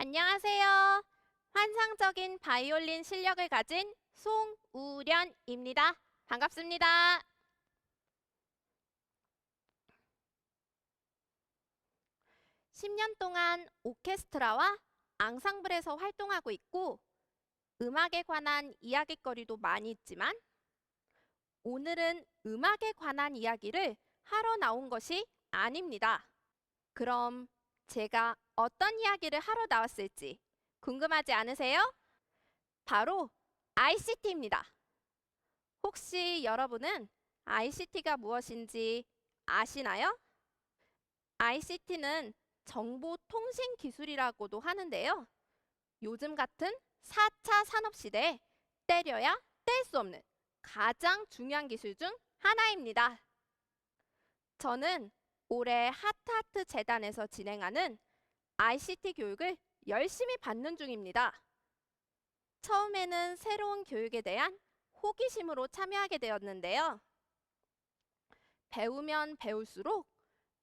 안녕하세요. 환상적인 바이올린 실력을 가진 송우련입니다. 반갑습니다. 10년 동안 오케스트라와 앙상블에서 활동하고 있고 음악에 관한 이야깃거리도 많이 있지만 오늘은 음악에 관한 이야기를 하러 나온 것이 아닙니다. 그럼 제가 어떤 이야기를 하러 나왔을지 궁금하지 않으세요? 바로 ICT입니다. 혹시 여러분은 ICT가 무엇인지 아시나요? ICT는 정보통신기술이라고도 하는데요. 요즘 같은 4차 산업시대에 때려야 뗄 수 없는 가장 중요한 기술 중 하나입니다. 저는 올해 하트하트 재단에서 진행하는 ICT 교육을 열심히 받는 중입니다. 처음에는 새로운 교육에 대한 호기심으로 참여하게 되었는데요. 배우면 배울수록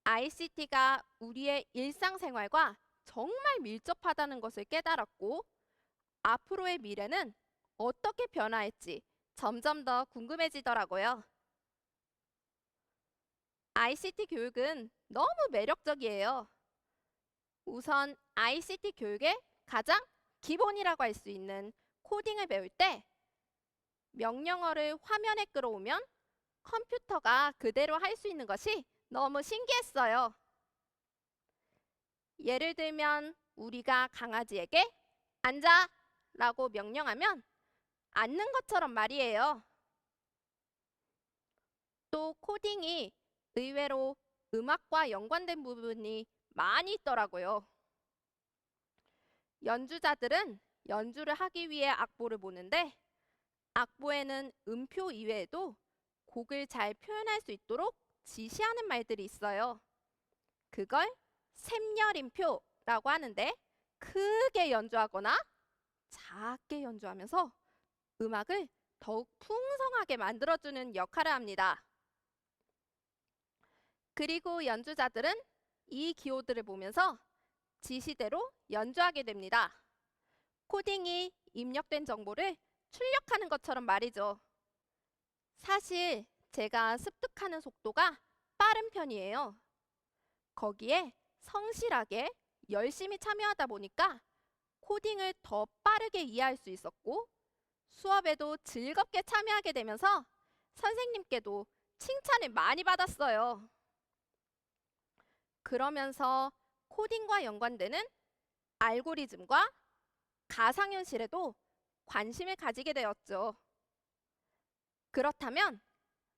ICT가 우리의 일상생활과 정말 밀접하다는 것을 깨달았고 앞으로의 미래는 어떻게 변화할지 점점 더 궁금해지더라고요. ICT 교육은 너무 매력적이에요. 우선 ICT 교육의 가장 기본이라고 할 수 있는 코딩을 배울 때 명령어를 화면에 끌어오면 컴퓨터가 그대로 할 수 있는 것이 너무 신기했어요. 예를 들면 우리가 강아지에게 앉아 라고 명령하면 앉는 것처럼 말이에요. 또 코딩이 의외로 음악과 연관된 부분이 많이 있더라고요. 연주자들은 연주를 하기 위해 악보를 보는데 악보에는 음표 이외에도 곡을 잘 표현할 수 있도록 지시하는 말들이 있어요. 그걸 샘열인표라고 하는데 크게 연주하거나 작게 연주하면서 음악을 더욱 풍성하게 만들어주는 역할을 합니다. 그리고 연주자들은 이 기호들을 보면서 지시대로 연주하게 됩니다. 코딩이 입력된 정보를 출력하는 것처럼 말이죠. 사실 제가 습득하는 속도가 빠른 편이에요. 거기에 성실하게 열심히 참여하다 보니까 코딩을 더 빠르게 이해할 수 있었고 수업에도 즐겁게 참여하게 되면서 선생님께도 칭찬을 많이 받았어요. 그러면서 코딩과 연관되는 알고리즘과 가상현실에도 관심을 가지게 되었죠. 그렇다면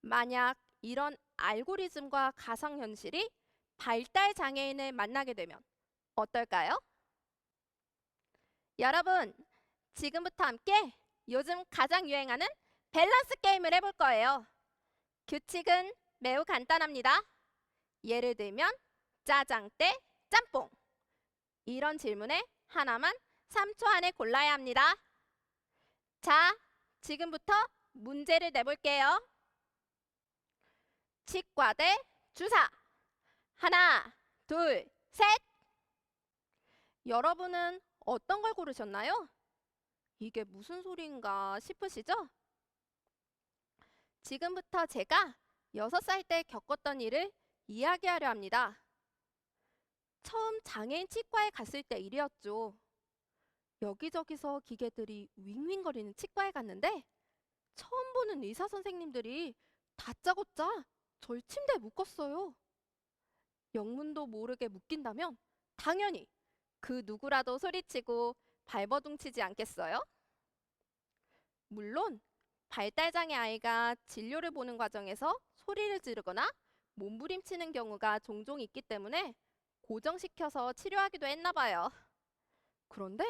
만약 이런 알고리즘과 가상현실이 발달 장애인을 만나게 되면 어떨까요? 여러분, 지금부터 함께 요즘 가장 유행하는 밸런스 게임을 해볼 거예요. 규칙은 매우 간단합니다. 예를 들면 짜장 대 짬뽕. 이런 질문에 하나만 3초 안에 골라야 합니다. 자, 지금부터 문제를 내볼게요. 치과 대 주사. 하나, 둘, 셋. 여러분은 어떤 걸 고르셨나요? 이게 무슨 소리인가 싶으시죠? 지금부터 제가 6살 때 겪었던 일을 이야기하려 합니다. 처음 장애인 치과에 갔을 때 일이었죠. 여기저기서 기계들이 윙윙거리는 치과에 갔는데 처음 보는 의사 선생님들이 다짜고짜 절 침대에 묶었어요. 영문도 모르게 묶인다면 당연히 그 누구라도 소리치고 발버둥치지 않겠어요? 물론 발달장애 아이가 진료를 보는 과정에서 소리를 지르거나 몸부림치는 경우가 종종 있기 때문에 고정시켜서 치료하기도 했나 봐요. 그런데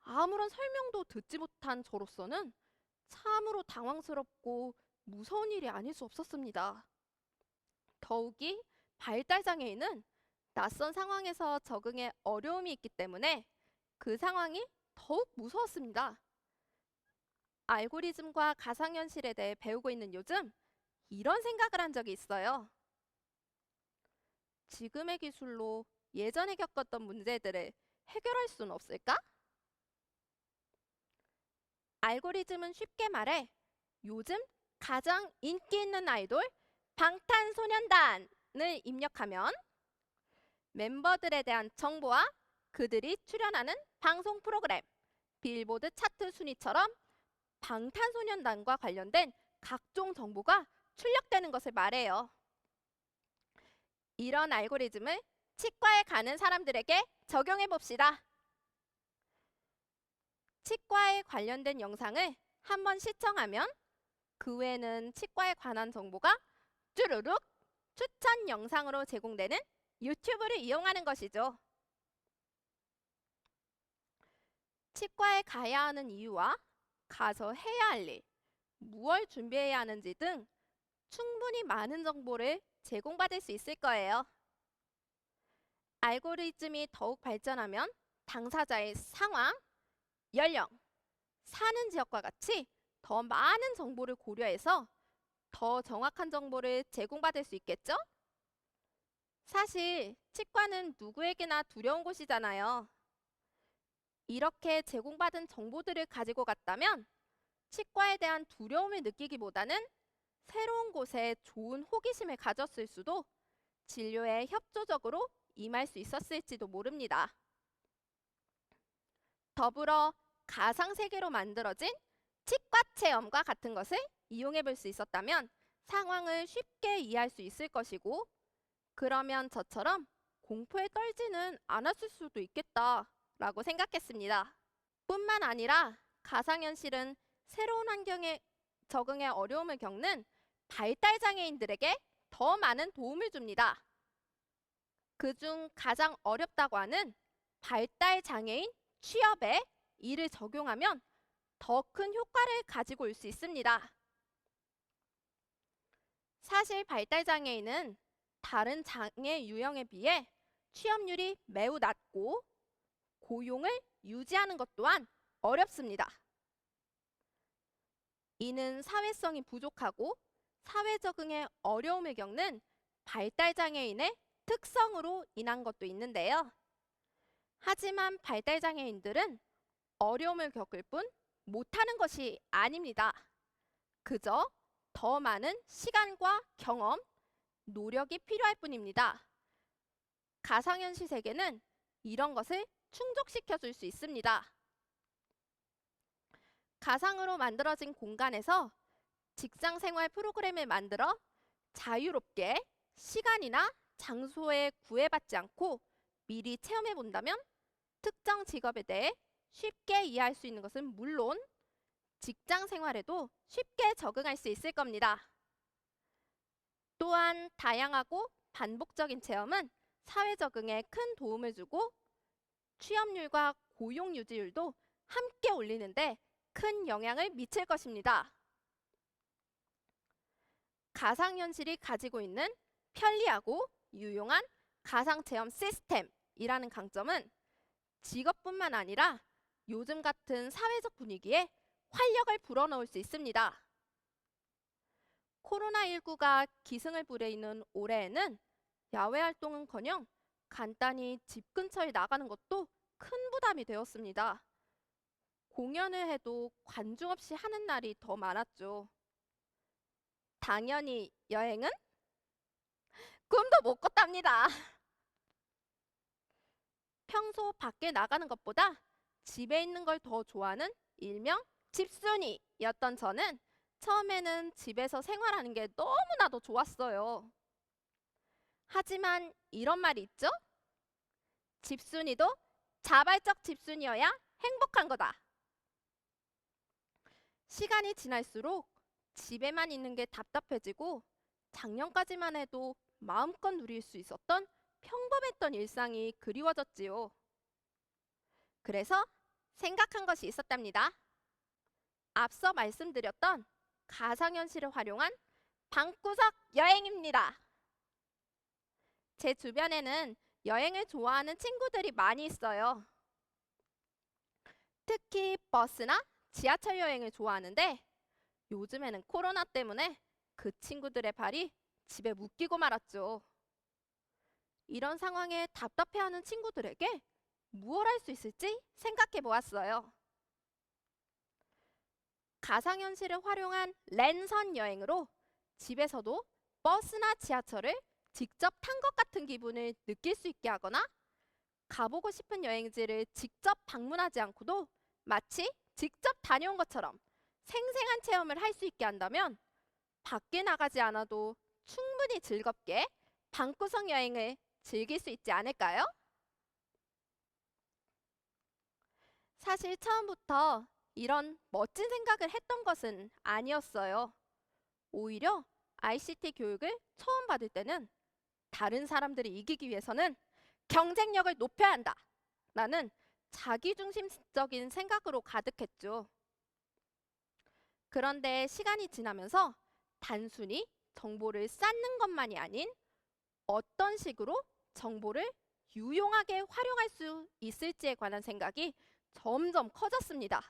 아무런 설명도 듣지 못한 저로서는 참으로 당황스럽고 무서운 일이 아닐 수 없었습니다. 더욱이 발달장애인은 낯선 상황에서 적응에 어려움이 있기 때문에 그 상황이 더욱 무서웠습니다. 알고리즘과 가상현실에 대해 배우고 있는 요즘 이런 생각을 한 적이 있어요. 지금의 기술로 예전에 겪었던 문제들을 해결할 수는 없을까? 알고리즘은 쉽게 말해 요즘 가장 인기 있는 아이돌 방탄소년단을 입력하면 멤버들에 대한 정보와 그들이 출연하는 방송 프로그램, 빌보드 차트 순위처럼 방탄소년단과 관련된 각종 정보가 출력되는 것을 말해요. 이런 알고리즘을 치과에 가는 사람들에게 적용해 봅시다. 치과에 관련된 영상을 한번 시청하면 그 외에는 치과에 관한 정보가 쭈루룩 추천 영상으로 제공되는 유튜브를 이용하는 것이죠. 치과에 가야 하는 이유와 가서 해야 할 일, 무얼 준비해야 하는지 등 충분히 많은 정보를 제공받을 수 있을 거예요. 알고리즘이 더욱 발전하면 당사자의 상황, 연령, 사는 지역과 같이 더 많은 정보를 고려해서 더 정확한 정보를 제공받을 수 있겠죠? 사실 치과는 누구에게나 두려운 곳이잖아요. 이렇게 제공받은 정보들을 가지고 갔다면 치과에 대한 두려움을 느끼기보다는 새로운 곳에 좋은 호기심을 가졌을 수도 진료에 협조적으로 임할 수 있었을지도 모릅니다. 더불어 가상세계로 만들어진 치과 체험과 같은 것을 이용해 볼 수 있었다면 상황을 쉽게 이해할 수 있을 것이고 그러면 저처럼 공포에 떨지는 않았을 수도 있겠다라고 생각했습니다. 뿐만 아니라 가상현실은 새로운 환경에 적응에 어려움을 겪는 발달장애인들에게 더 많은 도움을 줍니다. 그중 가장 어렵다고 하는 발달장애인 취업에 이를 적용하면 더 큰 효과를 가지고 올 수 있습니다. 사실 발달장애인은 다른 장애 유형에 비해 취업률이 매우 낮고 고용을 유지하는 것 또한 어렵습니다. 이는 사회성이 부족하고 사회 적응에 어려움을 겪는 발달장애인의 특성으로 인한 것도 있는데요. 하지만 발달장애인들은 어려움을 겪을 뿐 못하는 것이 아닙니다. 그저 더 많은 시간과 경험, 노력이 필요할 뿐입니다. 가상현실 세계는 이런 것을 충족시켜 줄 수 있습니다. 가상으로 만들어진 공간에서 직장 생활 프로그램을 만들어 자유롭게 시간이나 장소에 구애받지 않고 미리 체험해 본다면 특정 직업에 대해 쉽게 이해할 수 있는 것은 물론 직장 생활에도 쉽게 적응할 수 있을 겁니다. 또한 다양하고 반복적인 체험은 사회 적응에 큰 도움을 주고 취업률과 고용 유지율도 함께 올리는데 큰 영향을 미칠 것입니다. 가상현실이 가지고 있는 편리하고 유용한 가상체험 시스템이라는 강점은 직업뿐만 아니라 요즘 같은 사회적 분위기에 활력을 불어넣을 수 있습니다. 코로나19가 기승을 부리는 올해에는 야외 활동은커녕 간단히 집 근처에 나가는 것도 큰 부담이 되었습니다. 공연을 해도 관중 없이 하는 날이 더 많았죠. 당연히 여행은 꿈도 못 꿨답니다. 평소 밖에 나가는 것보다 집에 있는 걸 더 좋아하는 일명 집순이였던 저는 처음에는 집에서 생활하는 게 너무나도 좋았어요. 하지만 이런 말이 있죠? 집순이도 자발적 집순이여야 행복한 거다. 시간이 지날수록 집에만 있는 게 답답해지고 작년까지만 해도 마음껏 누릴 수 있었던 평범했던 일상이 그리워졌지요. 그래서 생각한 것이 있었답니다. 앞서 말씀드렸던 가상현실을 활용한 방구석 여행입니다. 제 주변에는 여행을 좋아하는 친구들이 많이 있어요. 특히 버스나 지하철 여행을 좋아하는데 요즘에는 코로나 때문에 그 친구들의 발이 집에 묶이고 말았죠. 이런 상황에 답답해하는 친구들에게 무엇 할 수 있을지 생각해 보았어요. 가상현실을 활용한 랜선 여행으로 집에서도 버스나 지하철을 직접 탄 것 같은 기분을 느낄 수 있게 하거나 가보고 싶은 여행지를 직접 방문하지 않고도 마치 직접 다녀온 것처럼 생생한 체험을 할 수 있게 한다면 밖에 나가지 않아도 충분히 즐겁게 방구석 여행을 즐길 수 있지 않을까요? 사실 처음부터 이런 멋진 생각을 했던 것은 아니었어요. 오히려 ICT 교육을 처음 받을 때는 다른 사람들이 이기기 위해서는 경쟁력을 높여야 한다. 라는 자기중심적인 생각으로 가득했죠. 그런데 시간이 지나면서 단순히 정보를 쌓는 것만이 아닌 어떤 식으로 정보를 유용하게 활용할 수 있을지에 관한 생각이 점점 커졌습니다.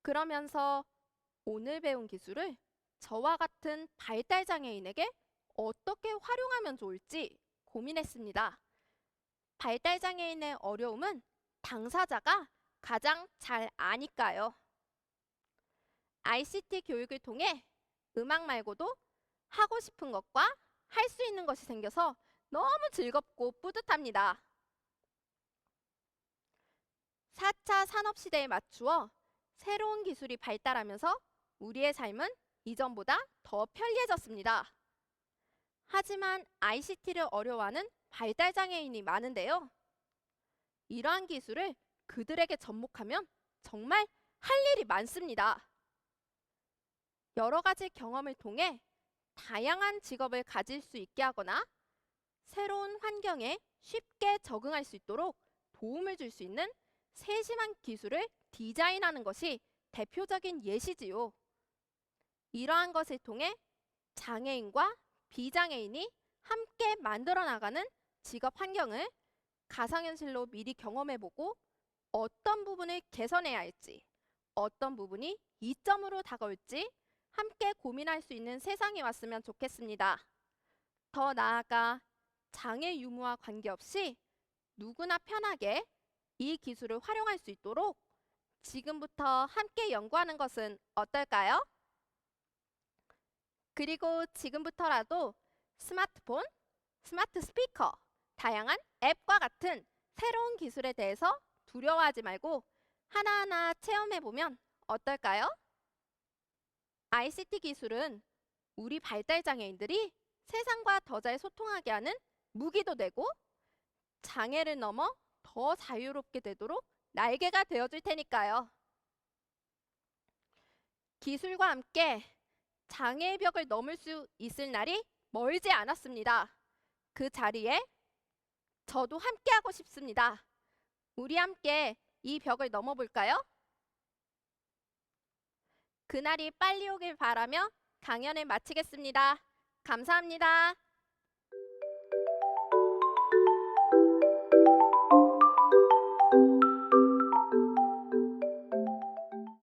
그러면서 오늘 배운 기술을 저와 같은 발달장애인에게 어떻게 활용하면 좋을지 고민했습니다. 발달장애인의 어려움은 당사자가 가장 잘 아니까요. ICT 교육을 통해 음악 말고도 하고 싶은 것과 할 수 있는 것이 생겨서 너무 즐겁고 뿌듯합니다. 4차 산업시대에 맞추어 새로운 기술이 발달하면서 우리의 삶은 이전보다 더 편리해졌습니다. 하지만 ICT를 어려워하는 발달장애인이 많은데요. 이러한 기술을 그들에게 접목하면 정말 할 일이 많습니다. 여러 가지 경험을 통해 다양한 직업을 가질 수 있게 하거나 새로운 환경에 쉽게 적응할 수 있도록 도움을 줄 수 있는 세심한 기술을 디자인하는 것이 대표적인 예시지요. 이러한 것을 통해 장애인과 비장애인이 함께 만들어 나가는 직업 환경을 가상현실로 미리 경험해보고 어떤 부분을 개선해야 할지, 어떤 부분이 이점으로 다가올지 함께 고민할 수 있는 세상이 왔으면 좋겠습니다. 더 나아가 장애 유무와 관계없이 누구나 편하게 이 기술을 활용할 수 있도록 지금부터 함께 연구하는 것은 어떨까요? 그리고 지금부터라도 스마트폰, 스마트 스피커, 다양한 앱과 같은 새로운 기술에 대해서 두려워하지 말고 하나하나 체험해보면 어떨까요? ICT 기술은 우리 발달장애인들이 세상과 더 잘 소통하게 하는 무기도 되고 장애를 넘어 더 자유롭게 되도록 날개가 되어줄 테니까요. 기술과 함께 장애의 벽을 넘을 수 있을 날이 멀지 않았습니다. 그 자리에 저도 함께하고 싶습니다. 우리 함께 이 벽을 넘어볼까요? 그날이 빨리 오길 바라며 강연을 마치겠습니다. 감사합니다.